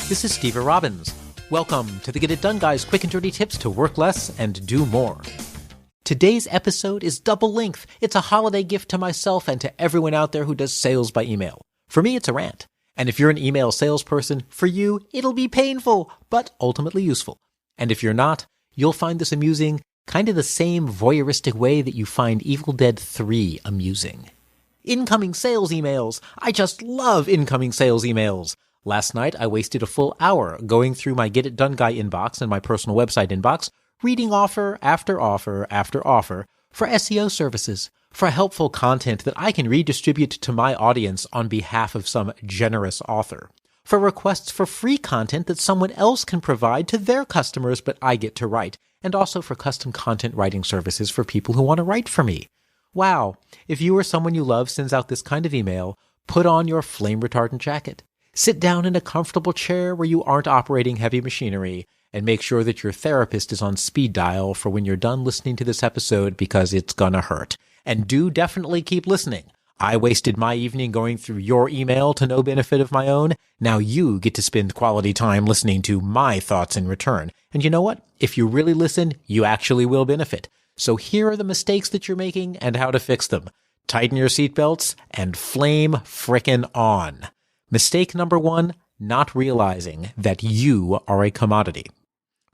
This is Steve Robbins. Welcome to the Get It Done Guys quick and dirty tips to work less and do more. Today's episode is double length. It's a holiday gift to myself and to everyone out there who does sales by email. For me, it's a rant. And if you're an email salesperson, for you, it'll be painful, but ultimately useful. And if you're not, you'll find this amusing, kind of the same voyeuristic way that you find Evil Dead 3 amusing. Incoming sales emails. I just love incoming sales emails. Last night, I wasted a full hour going through my Get It Done Guy inbox and my personal website inbox, reading offer after offer after offer for SEO services, for helpful content that I can redistribute to my audience on behalf of some generous author, for requests for free content that someone else can provide to their customers but I get to write, and also for custom content writing services for people who want to write for me. Wow, if you or someone you love sends out this kind of email, put on your flame retardant jacket. Sit down in a comfortable chair where you aren't operating heavy machinery, and make sure that your therapist is on speed dial for when you're done listening to this episode because it's gonna hurt. And do definitely keep listening. I wasted my evening going through your email to no benefit of my own. Now you get to spend quality time listening to my thoughts in return. And you know what? If you really listen, you actually will benefit. So here are the mistakes that you're making and how to fix them. Tighten your seatbelts and flame frickin' on. Mistake number 1, not realizing that you are a commodity.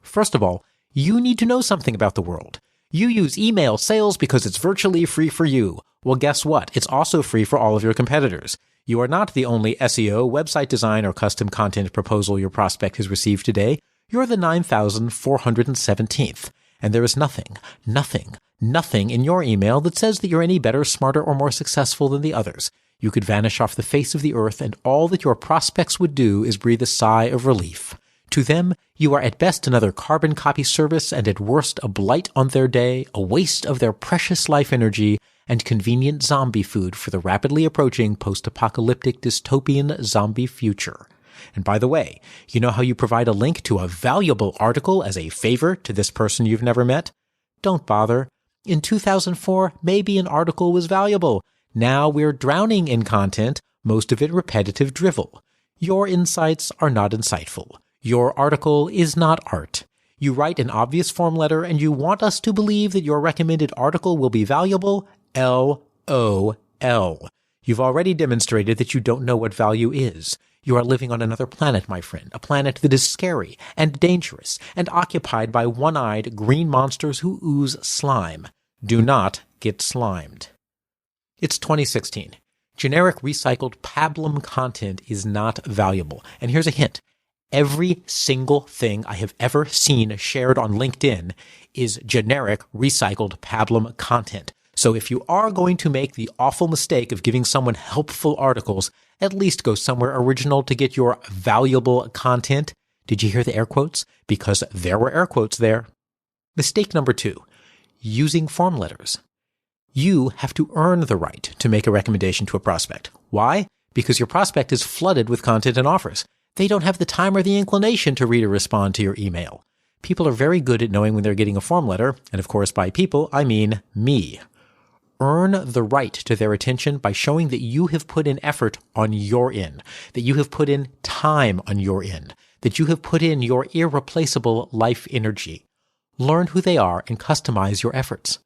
First of all, you need to know something about the world. You use email sales because it's virtually free for you. Well, guess what? It's also free for all of your competitors. You are not the only SEO, website design, or custom content proposal your prospect has received today. You're the 9,417th. And there is nothing in your email that says that you're any better, smarter, or more successful than the others. You could vanish off the face of the earth, and all that your prospects would do is breathe a sigh of relief. To them, you are at best another carbon copy service, and at worst a blight on their day, a waste of their precious life energy, and convenient zombie food for the rapidly approaching post-apocalyptic dystopian zombie future. And by the way, you know how you provide a link to a valuable article as a favor to this person you've never met? Don't bother. In 2004, maybe an article was valuable. Now we're drowning in content, most of it repetitive drivel. Your insights are not insightful. Your article is not art. You write an obvious form letter and you want us to believe that your recommended article will be valuable? LOL. You've already demonstrated that you don't know what value is. You are living on another planet, my friend, a planet that is scary and dangerous and occupied by one-eyed green monsters who ooze slime. Do not get slimed. It's 2016. Generic recycled pablum content is not valuable. And here's a hint. Every single thing I have ever seen shared on LinkedIn is generic recycled pablum content. So if you are going to make the awful mistake of giving someone helpful articles, at least go somewhere original to get your valuable content. Did you hear the air quotes? Because there were air quotes there. Mistake number 2, using form letters. You have to earn the right to make a recommendation to a prospect. Why? Because your prospect is flooded with content and offers. They don't have the time or the inclination to read or respond to your email. People are very good at knowing when they're getting a form letter, and of course by people, I mean me. Earn the right to their attention by showing that you have put in effort on your end, that you have put in time on your end, that you have put in your irreplaceable life energy. Learn who they are and customize your efforts.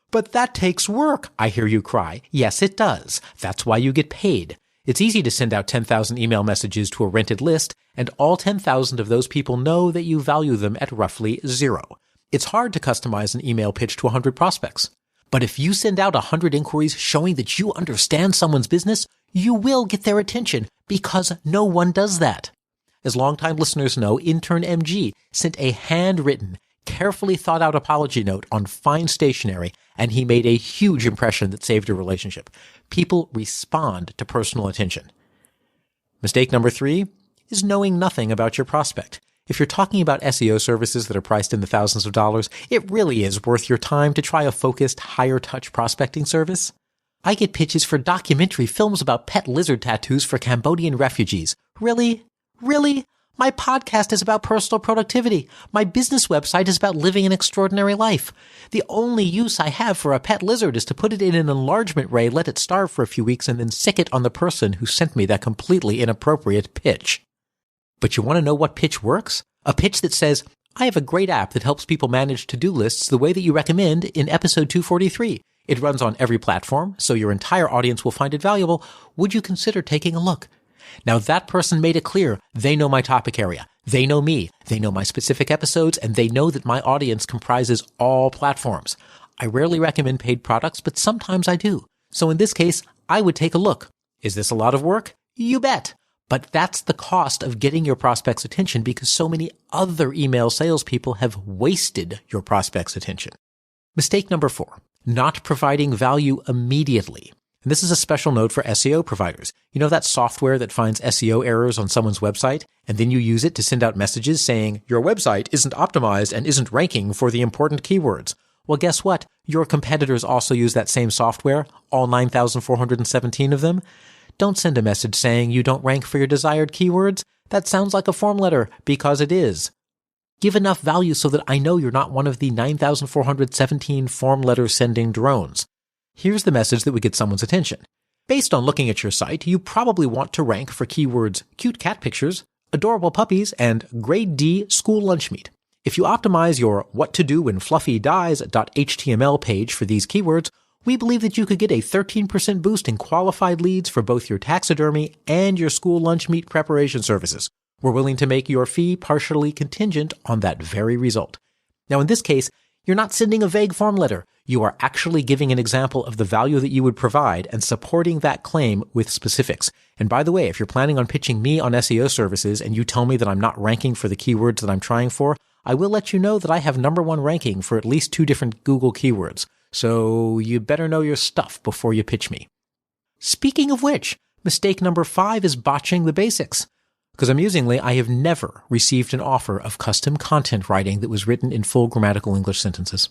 But that takes work, I hear you cry. Yes, it does. That's why you get paid. It's easy to send out 10,000 email messages to a rented list, and all 10,000 of those people know that you value them at roughly 0. It's hard to customize an email pitch to 100 prospects. But if you send out 100 inquiries showing that you understand someone's business, you will get their attention because no one does that. As longtime listeners know, intern MG sent a handwritten, carefully thought out apology note on fine stationery, and he made a huge impression that saved a relationship. People respond to personal attention. Mistake number 3 is knowing nothing about your prospect. If you're talking about SEO services that are priced in the thousands of dollars, it really is worth your time to try a focused, higher-touch prospecting service. I get pitches for documentary films about pet lizard tattoos for Cambodian refugees. Really? Really? My podcast is about personal productivity. My business website is about living an extraordinary life. The only use I have for a pet lizard is to put it in an enlargement ray, let it starve for a few weeks, and then sick it on the person who sent me that completely inappropriate pitch. But you want to know what pitch works? A pitch that says, I have a great app that helps people manage to-do lists the way that you recommend in episode 243. It runs on every platform, so your entire audience will find it valuable. Would you consider taking a look? Now that person made it clear they know my topic area. They know me. They know my specific episodes, and they know that my audience comprises all platforms. I rarely recommend paid products, but sometimes I do. So in this case, I would take a look. Is this a lot of work? You bet. But that's the cost of getting your prospect's attention because so many other email salespeople have wasted your prospect's attention. Mistake number 4, not providing value immediately. And this is a special note for SEO providers. You know that software that finds SEO errors on someone's website, and then you use it to send out messages saying, your website isn't optimized and isn't ranking for the important keywords. Well, guess what? Your competitors also use that same software, all 9,417 of them. Don't send a message saying you don't rank for your desired keywords. That sounds like a form letter, because it is. Give enough value so that I know you're not one of the 9,417 form letter sending drones. Here's the message that would get someone's attention. Based on looking at your site, you probably want to rank for keywords cute cat pictures, adorable puppies, and grade D school lunch meat. If you optimize your what to do when fluffy dies.html page for these keywords, we believe that you could get a 13% boost in qualified leads for both your taxidermy and your school lunch meat preparation services. We're willing to make your fee partially contingent on that very result. Now, in this case, you're not sending a vague form letter. You are actually giving an example of the value that you would provide and supporting that claim with specifics. And by the way, if you're planning on pitching me on SEO services and you tell me that I'm not ranking for the keywords that I'm trying for, I will let you know that I have #1 ranking for at least 2 different Google keywords. So you better know your stuff before you pitch me. Speaking of which, mistake number 5 is botching the basics. Because amusingly, I have never received an offer of custom content writing that was written in full grammatical English sentences.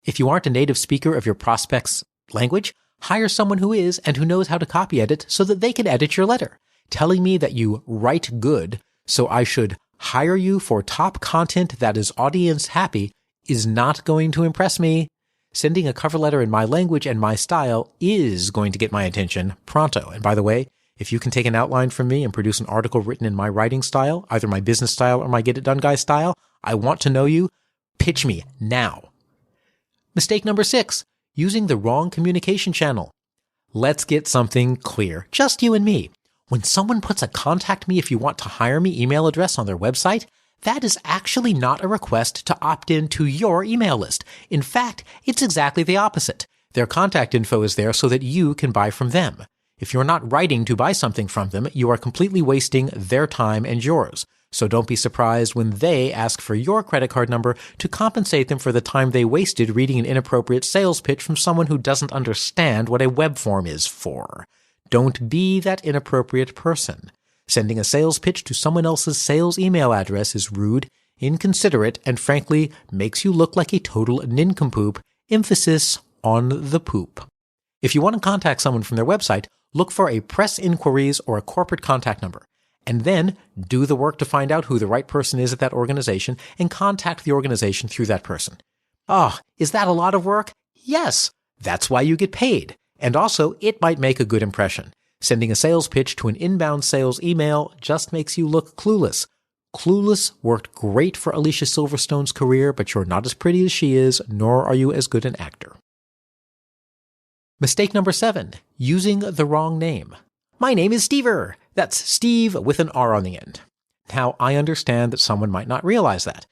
If you aren't a native speaker of your prospect's language, hire someone who is and who knows how to copy edit so that they can edit your letter. Telling me that you write good, so I should hire you for top content that is audience happy, is not going to impress me. Sending a cover letter in my language and my style is going to get my attention pronto. And by the way, if you can take an outline from me and produce an article written in my writing style, either my business style or my Get It Done Guy style, I want to know you. Pitch me now. Mistake number 6, using the wrong communication channel. Let's get something clear, just you and me. When someone puts a contact me if you want to hire me email address on their website, that is actually not a request to opt in to your email list. In fact, it's exactly the opposite. Their contact info is there so that you can buy from them. If you're not writing to buy something from them, you are completely wasting their time and yours. So don't be surprised when they ask for your credit card number to compensate them for the time they wasted reading an inappropriate sales pitch from someone who doesn't understand what a web form is for. Don't be that inappropriate person. Sending a sales pitch to someone else's sales email address is rude, inconsiderate, and frankly makes you look like a total nincompoop. Emphasis on the poop. If you want to contact someone from their website, look for a press inquiries or a corporate contact number, and then do the work to find out who the right person is at that organization and contact the organization through that person. Is that a lot of work? Yes. That's why you get paid. And also, it might make a good impression. Sending a sales pitch to an inbound sales email just makes you look clueless. Clueless worked great for Alicia Silverstone's career, but you're not as pretty as she is, nor are you as good an actor. Mistake number 7, using the wrong name. My name is Stever. That's Steve with an R on the end. Now, I understand that someone might not realize that.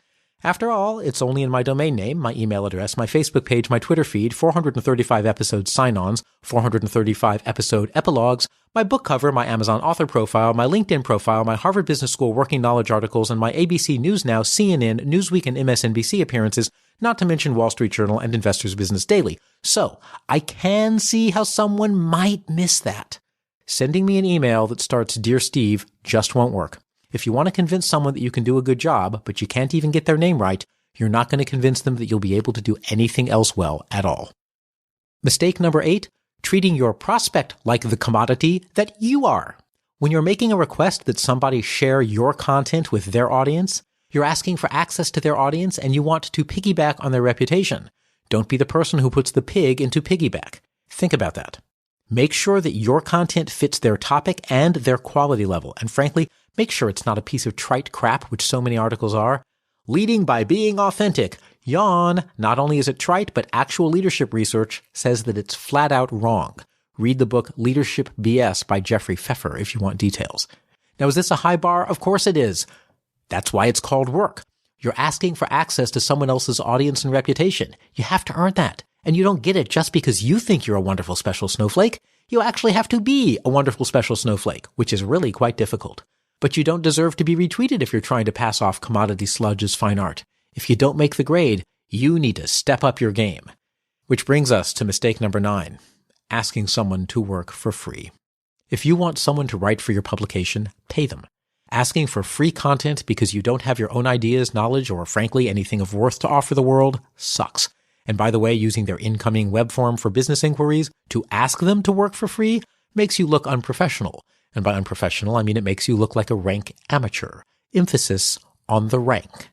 After all, it's only in my domain name, my email address, my Facebook page, my Twitter feed, 435 episode sign-ons, 435 episode epilogues, my book cover, my Amazon author profile, my LinkedIn profile, my Harvard Business School working knowledge articles, and my ABC News Now, CNN, Newsweek, and MSNBC appearances, not to mention Wall Street Journal and Investors Business Daily. So, I can see how someone might miss that. Sending me an email that starts Dear Steve just won't work. If you want to convince someone that you can do a good job, but you can't even get their name right, you're not going to convince them that you'll be able to do anything else well at all. Mistake number 8, treating your prospect like the commodity that you are. When you're making a request that somebody share your content with their audience, you're asking for access to their audience and you want to piggyback on their reputation. Don't be the person who puts the pig into piggyback. Think about that. Make sure that your content fits their topic and their quality level. And frankly, Make sure it's not a piece of trite crap, which so many articles are. Leading by being authentic. Yawn. Not only is it trite, but actual leadership research says that it's flat out wrong. Read the book Leadership BS by Jeffrey Pfeffer if you want details. Now, is this a high bar? Of course it is. That's why it's called work. You're asking for access to someone else's audience and reputation. You have to earn that. And you don't get it just because you think you're a wonderful special snowflake. You actually have to be a wonderful special snowflake, which is really quite difficult. But you don't deserve to be retweeted if you're trying to pass off commodity sludge as fine art. If you don't make the grade, you need to step up your game. Which brings us to mistake number 9, asking someone to work for free. If you want someone to write for your publication, pay them. Asking for free content because you don't have your own ideas, knowledge, or frankly anything of worth to offer the world sucks. And by the way, using their incoming web form for business inquiries to ask them to work for free makes you look unprofessional. And by unprofessional, I mean it makes you look like a rank amateur. Emphasis on the rank.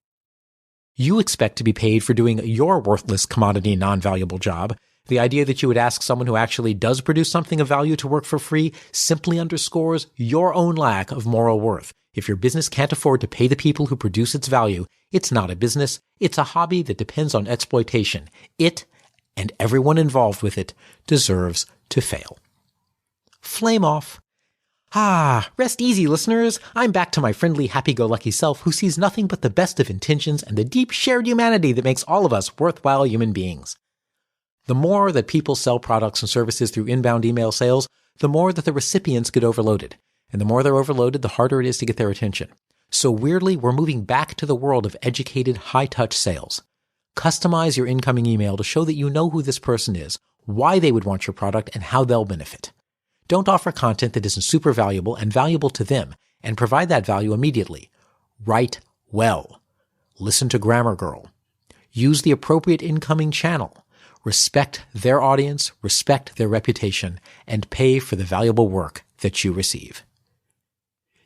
You expect to be paid for doing your worthless commodity non-valuable job. The idea that you would ask someone who actually does produce something of value to work for free simply underscores your own lack of moral worth. If your business can't afford to pay the people who produce its value, it's not a business. It's a hobby that depends on exploitation. It, and everyone involved with it, deserves to fail. Flame off. Rest easy, listeners. I'm back to my friendly, happy-go-lucky self who sees nothing but the best of intentions and the deep shared humanity that makes all of us worthwhile human beings. The more that people sell products and services through inbound email sales, the more that the recipients get overloaded. And the more they're overloaded, the harder it is to get their attention. So weirdly, we're moving back to the world of educated, high-touch sales. Customize your incoming email to show that you know who this person is, why they would want your product, and how they'll benefit. Don't offer content that isn't super valuable and valuable to them, and provide that value immediately. Write well. Listen to Grammar Girl. Use the appropriate incoming channel. Respect their audience, respect their reputation, and pay for the valuable work that you receive.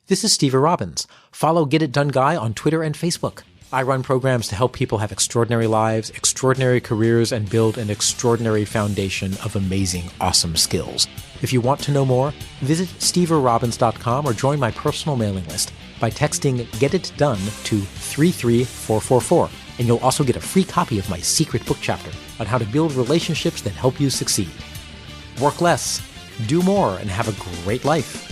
This is Steve Robbins. Follow Get It Done Guy on Twitter and Facebook. I run programs to help people have extraordinary lives, extraordinary careers, and build an extraordinary foundation of amazing, awesome skills. If you want to know more, visit steverobbins.com or join my personal mailing list by texting Get It Done to 33444. And you'll also get a free copy of my secret book chapter on how to build relationships that help you succeed. Work less, do more, and have a great life.